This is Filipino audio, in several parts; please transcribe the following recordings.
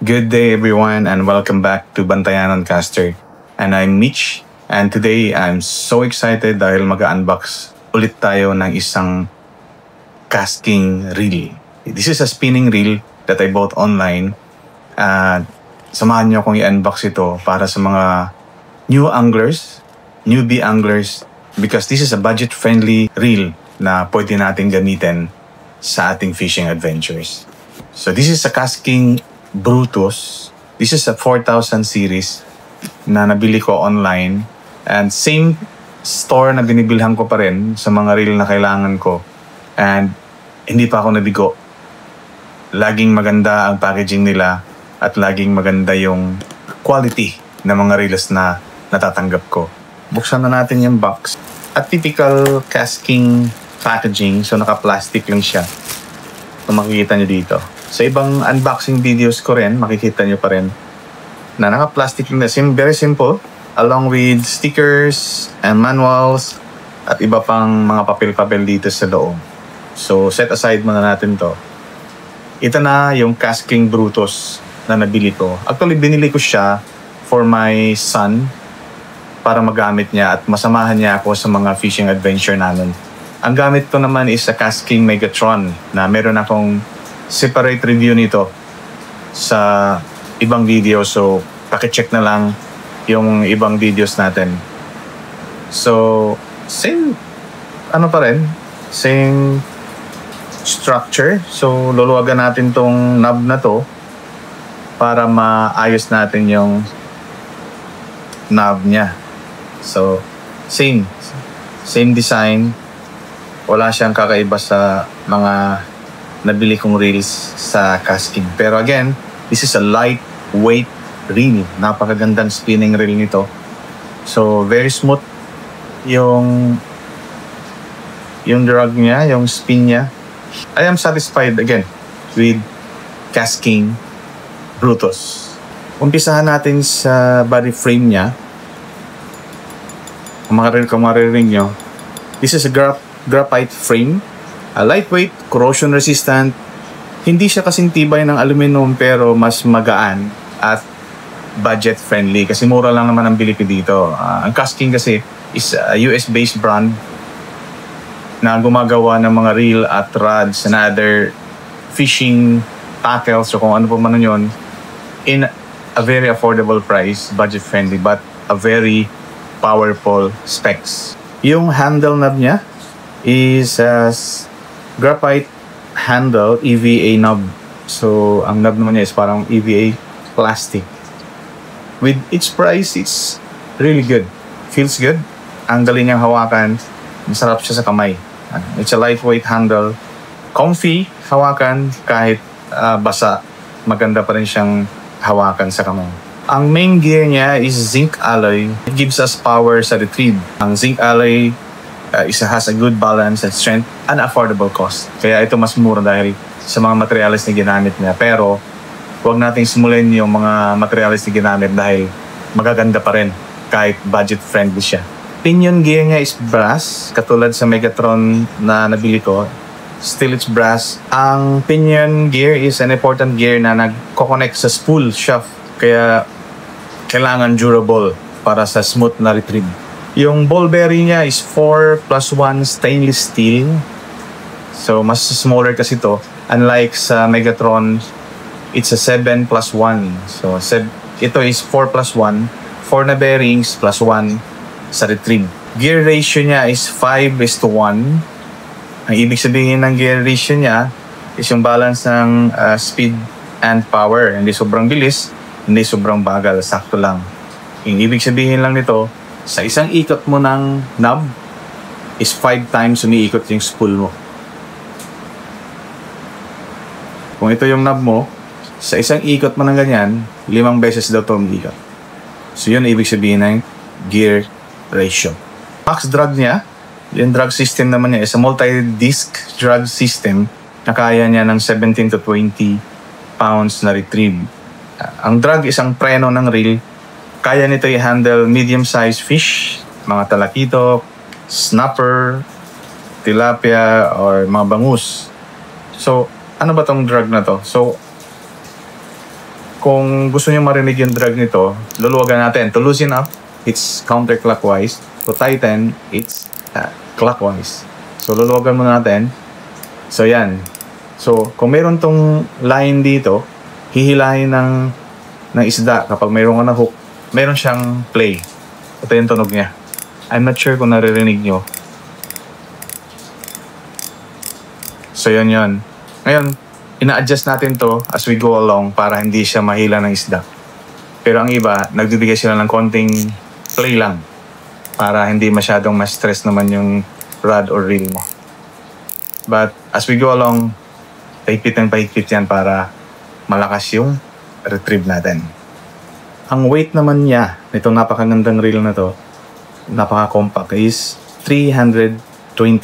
Good day everyone and welcome back to Bantayanan Caster. And I'm Mitch and today I'm so excited dahil mag-unbox ulit tayo ng isang casting reel. This is a spinning reel that I bought online. Samahan niyo akong i-unbox ito para sa mga newbie anglers because this is a budget-friendly reel na pwede natin gamitin sa ating fishing adventures. So this is a casting Brutus. This is a 4000 series na nabili ko online and same store na binibilhan ko pa rin sa mga reel na kailangan ko and hindi pa ako nabigo. Laging maganda ang packaging nila at laging maganda yung quality ng mga reels na natatanggap ko. Buksan na natin yung box. At typical casting packaging, so naka-plastic lang siya. Kung makikita nyo dito. Sa ibang unboxing videos ko rin, makikita nyo pa rin na naka-plastic lang na. Very simple. Along with stickers and manuals at iba pang mga papel-papel dito sa loob. So, set aside muna natin to. Ito na yung casting Brutus na nabili ko. Actually, binili ko siya for my son para magamit niya at masamahan niya ako sa mga fishing adventure namin. Ang gamit ko naman is a casting Megatron na meron akong separate review nito sa ibang video. So, pakicheck na lang yung ibang videos natin. So, same structure. So, luluwagan natin tong knob na to para maayos natin yung knob niya. So, same design. Wala siyang kakaiba sa mga nabili kong reels sa casting. Pero again, this is a lightweight reel. Napakagandang spinning reel nito. So, very smooth yung drag niya, yung spin niya. I am satisfied again with casting Brutus. Umpisahan natin sa body frame niya. Kung mariring nyo, this is a graphite frame. Lightweight, corrosion resistant. Hindi siya kasing tibay ng aluminum pero mas magaan at budget friendly kasi mura lang naman ang bili ko dito. Ang casting kasi is a US-based brand na gumagawa ng mga reel at rods and other fishing tackles o kung ano pa man yun in a very affordable price, budget friendly but a very powerful specs. Yung handle knob niya is graphite handle, EVA knob. So, ang knob naman niya is parang EVA plastic. With its price, it's really good. Feels good. Ang dali niyang hawakan. Masarap siya sa kamay. It's a lightweight handle. Comfy hawakan kahit basa. Maganda pa rin siyang hawakan sa kamay. Ang main gear niya is zinc alloy. It gives us power sa retrieve. Ang zinc alloy has a good balance and strength and affordable cost. Kaya ito mas mura dahil sa mga materials na ginamit niya. Pero huwag nating simulin yung mga materials na ginamit dahil magaganda pa rin kahit budget friendly siya. Pinion gear niya is brass, katulad sa Megatron na nabili ko. Still it's brass. Ang pinion gear is an important gear na nagko-connect sa spool shaft. Kaya kailangan durable para sa smooth na retrieve. Yung ball bearing niya is 4+1 stainless steel. So, mas smaller kasi to. Unlike sa Megatron, it's a 7+1. So, ito is 4+1. 4 na bearings plus 1 sa retrieve. Gear ratio niya is 5:1. Ang ibig sabihin ng gear ratio niya is yung balance ng speed and power. Hindi sobrang bilis, hindi sobrang bagal. Sakto lang. Yung ibig sabihin lang nito, sa isang ikot mo ng knob is 5 times umiikot yung spool mo. Kung ito yung knob mo, sa isang ikot mo ng ganyan, 5 beses daw ito umiikot. So yun ibig sabihin ng gear ratio. Max drag niya, yung drag system naman niya is a multi-disc drag system na kaya niya ng 17 to 20 pounds na retrieve. Ang drag is ang preno ng reel. Kaya nito i-handle medium-sized fish, mga talakito, snapper, tilapia, or mga bangus. So, ano ba tong drag na to? So, kung gusto niyo marinig yung drag nito, luluwagan natin. To loosen up, it's counterclockwise. To tighten, it's clockwise. So, luluwagan muna natin. So, yan. So, kung meron tong line dito, hihilahin ng isda. Kapag mayroon ka na hook, meron siyang play. Ito yung tunog niya. I'm not sure kung naririnig nyo. So, yun. Ngayon, ina-adjust natin to as we go along para hindi siya mahila ng isda. Pero ang iba, nagbibigay sila ng konting play lang para hindi masyadong ma-stress naman yung rod or reel mo. But as we go along, pahigpit yan para malakas yung retrieve natin. Ang weight naman niya, nitong napakagandang reel na to, napaka-compact, is 320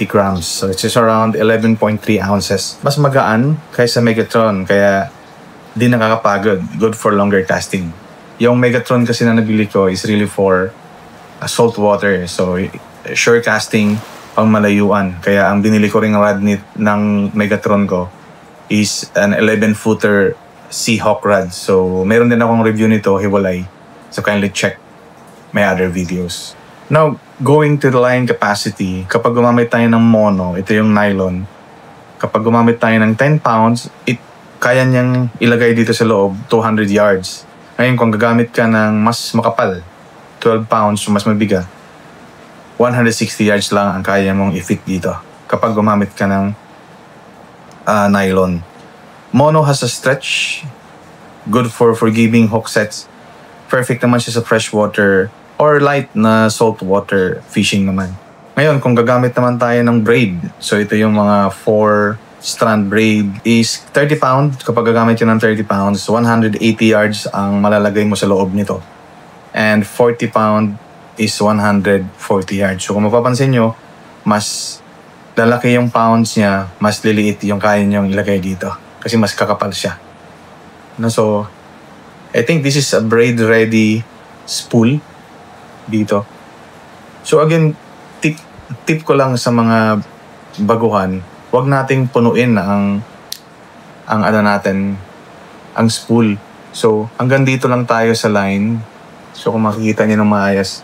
grams. So it's just around 11.3 ounces. Mas magaan kaysa Megatron, kaya di nakakapagod. Good for longer casting. Yung Megatron kasi na nabili ko is really for salt water. So sure casting, pang malayuan. Kaya ang binili ko ring rod ng Megatron ko is an 11-footer Seahawk rod. So meron din akong review nito, hiwalay. So kindly check my other videos. Now, going to the line capacity, kapag gumamit tayo ng mono, ito yung nylon. Kapag gumamit tayo ng 10 pounds, kaya niyang ilagay dito sa loob 200 yards. Ngayon, kung gagamit ka ng mas makapal, 12 pounds, mas mabigat, 160 yards lang ang kaya mong i-fit dito kapag gumamit ka ng nylon. Mono has a stretch, good for forgiving hook sets. Perfect naman siya sa freshwater or light na saltwater fishing naman. Ngayon, kung gagamit naman tayo ng braid, so ito yung mga 4-strand braid is 30 pounds. Kapag gagamit yun ng 30 pounds, 180 yards ang malalagay mo sa loob nito. And 40 pound is 140 yards. So kung mapapansin nyo, mas lalaki yung pounds niya, mas liliit yung kaya niyong ilagay dito. Kasi mas kakapal siya. So, I think this is a braid-ready spool dito. So again, tip ko lang sa mga baguhan, wag nating punuin ang ang spool. So hanggang dito lang tayo sa line. So kung makikita niyo ng maayos,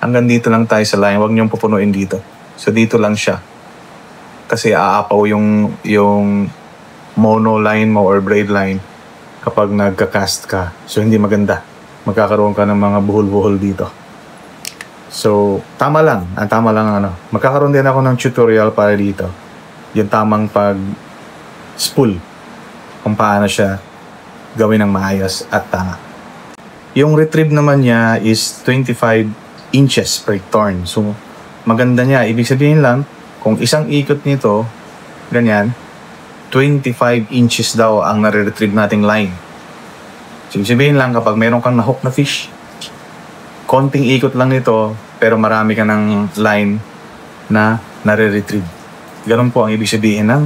hanggang dito lang tayo sa line, wag niyong pupunuin dito. So dito lang siya. Kasi aapaw yung mono line mo or braid line kapag nagka-cast ka. So hindi maganda. Magkakaroon ka ng mga buhol-buhol dito. So, tama lang. Magkakaroon din ako ng tutorial para dito. Yung tamang pag-spool. Kung paano siya gawin ng maayos at tama. Yung retrieve naman niya is 25 inches per turn. So, maganda niya. Ibig sabihin lang, kung isang ikot nito, ganyan, 25 inches daw ang nare-retrieve nating line. So, ibig sabihin lang, kapag meron kang na-hook na fish, konting ikot lang nito, pero marami ka ng line na nare-retrieve. Ganun po ang ibig sabihin ng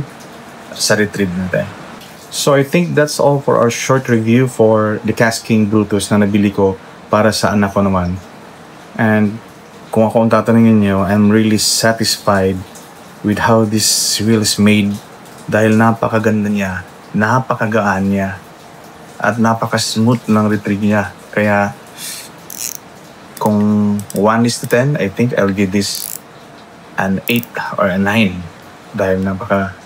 sa retrieve natin. So I think that's all for our short review for the Cast King Brutus na nabili ko para sa anak ko naman. And kung ako ang tatanungin nyo, I'm really satisfied with how this reel is made dahil napakaganda niya, napakagaan niya, at napaka-smooth ng retrieve niya. Kaya kung 1:10, I think I'll give this an 8 or a 9 dahil napaka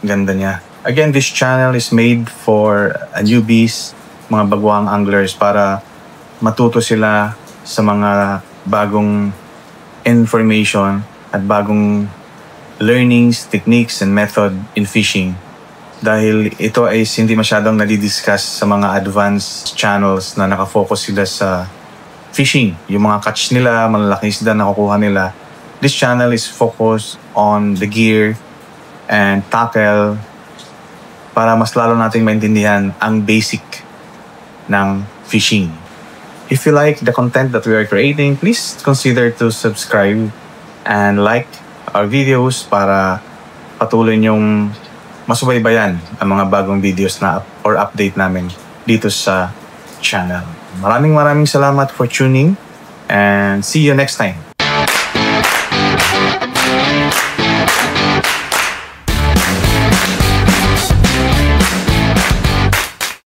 ganda niya. Again, this channel is made for newbies, mga baguhang anglers, para matuto sila sa mga bagong information at bagong learnings, techniques, and method in fishing. Dahil ito ay hindi masyadong nadidiscuss sa mga advanced channels na nakafocus sila sa fishing. Yung mga catch nila, malalaking isda na nakukuha nila. This channel is focused on the gear and tackle para mas lalo nating maintindihan ang basic ng fishing. If you like the content that we are creating, please consider to subscribe and like our videos para patuloy niyong masubaybayan ang mga bagong videos na or update namin dito sa channel. Maraming salamat for tuning and see you next time.